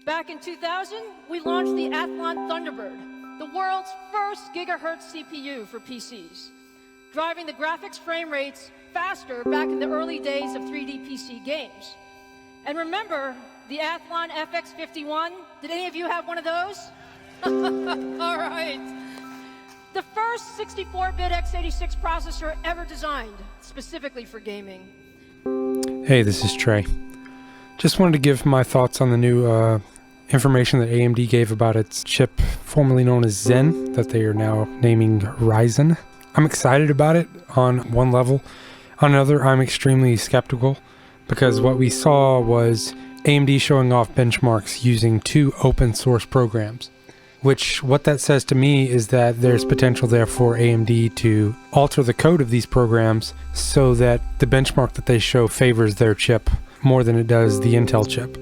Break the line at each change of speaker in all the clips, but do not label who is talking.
Back in 2000, we launched the Athlon Thunderbird, the world's first gigahertz CPU for PCs, driving the graphics frame rates faster back in the early days of 3D PC games. And remember the Athlon FX51? Did any of you have one of those? All right. The first 64-bit x86 processor ever designed specifically for gaming.
Hey, this is Trey. Just wanted to give my thoughts on the new information that AMD gave about its chip formerly known as Zen, that they are now naming Ryzen. I'm excited about it on one level. On another, I'm extremely skeptical because what we saw was AMD showing off benchmarks using 2 open source programs, which what that says to me is that there's potential there for AMD to alter the code of these programs so that the benchmark that they show favors their chip more than it does the Intel chip.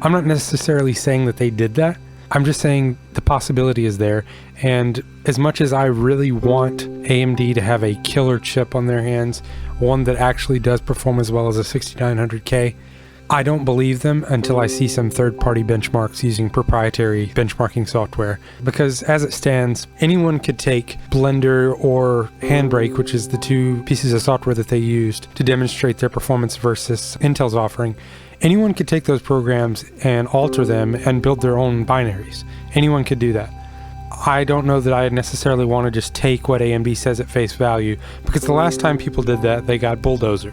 I'm not necessarily saying that they did that. I'm just saying the possibility is there, and as much as I really want AMD to have a killer chip on their hands, one that actually does perform as well as a 6900K, I don't believe them until I see some third-party benchmarks using proprietary benchmarking software. Because as it stands, anyone could take Blender or Handbrake, which is the 2 pieces of software that they used to demonstrate their performance versus Intel's offering. Anyone could take those programs and alter them and build their own binaries. Anyone could do that. I don't know that I necessarily want to just take what AMD says at face value, because the last time people did that, they got bulldozed.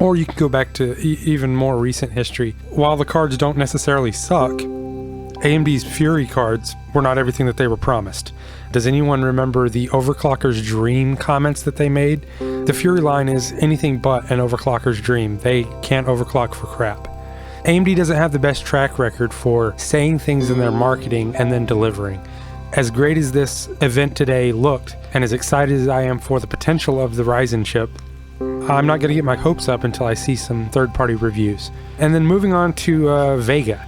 Or you can go back to even more recent history. While the cards don't necessarily suck, AMD's Fury cards were not everything that they were promised. Does anyone remember the overclocker's dream comments that they made? The Fury line is anything but an overclocker's dream. They can't overclock for crap. AMD doesn't have the best track record for saying things in their marketing and then delivering. As great as this event today looked, and as excited as I am for the potential of the Ryzen chip, I'm not going to get my hopes up until I see some third-party reviews. And then moving on to Vega.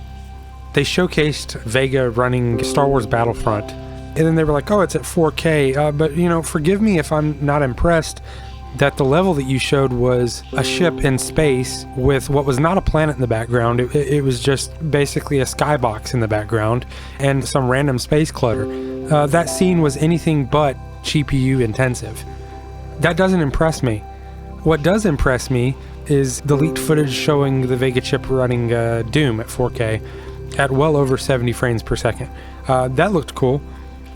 They showcased Vega running Star Wars Battlefront. And then they were like, oh, it's at 4K. But, you know, forgive me if I'm not impressed that the level that you showed was a ship in space with what was not a planet in the background. It was just basically a skybox in the background and some random space clutter. That scene was anything but GPU intensive. That doesn't impress me. What does impress me is the leaked footage showing the Vega chip running Doom at 4K at well over 70 frames per second. That looked cool.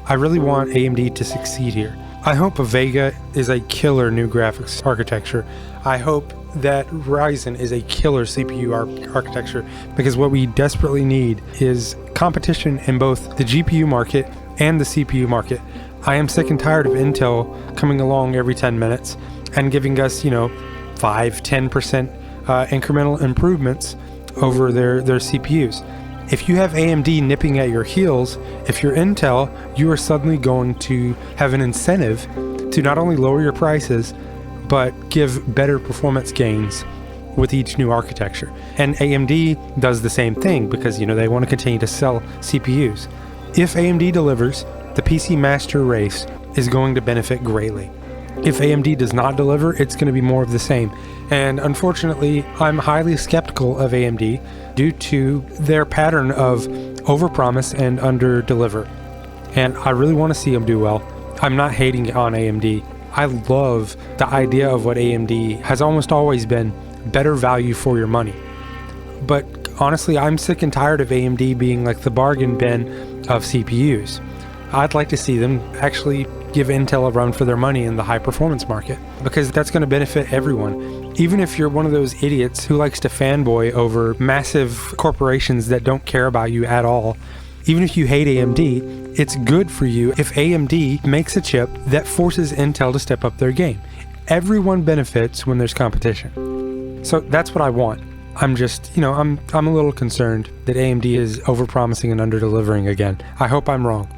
I really want AMD to succeed here. I hope Vega is a killer new graphics architecture. I hope that Ryzen is a killer CPU architecture, because what we desperately need is competition in both the GPU market and the CPU market. I am sick and tired of Intel coming along every 10 minutes and giving us, 5-10% incremental improvements over their CPUs. If you have AMD nipping at your heels, if you're Intel, you are suddenly going to have an incentive to not only lower your prices, but give better performance gains with each new architecture. And AMD does the same thing because, they want to continue to sell CPUs. If AMD delivers, the PC master race is going to benefit greatly. If AMD does not deliver, it's going to be more of the same. And unfortunately, I'm highly skeptical of AMD due to their pattern of overpromise and underdeliver. And I really want to see them do well. I'm not hating on AMD. I love the idea of what AMD has almost always been: better value for your money. But honestly, I'm sick and tired of AMD being like the bargain bin of CPUs. I'd like to see them actually give Intel a run for their money in the high performance market, because that's going to benefit everyone. Even if you're one of those idiots who likes to fanboy over massive corporations that don't care about you at all, even if you hate AMD, it's good for you if AMD makes a chip that forces Intel to step up their game. Everyone benefits when there's competition. So that's what I want. I'm just, I'm a little concerned that AMD is overpromising and underdelivering again. I hope I'm wrong.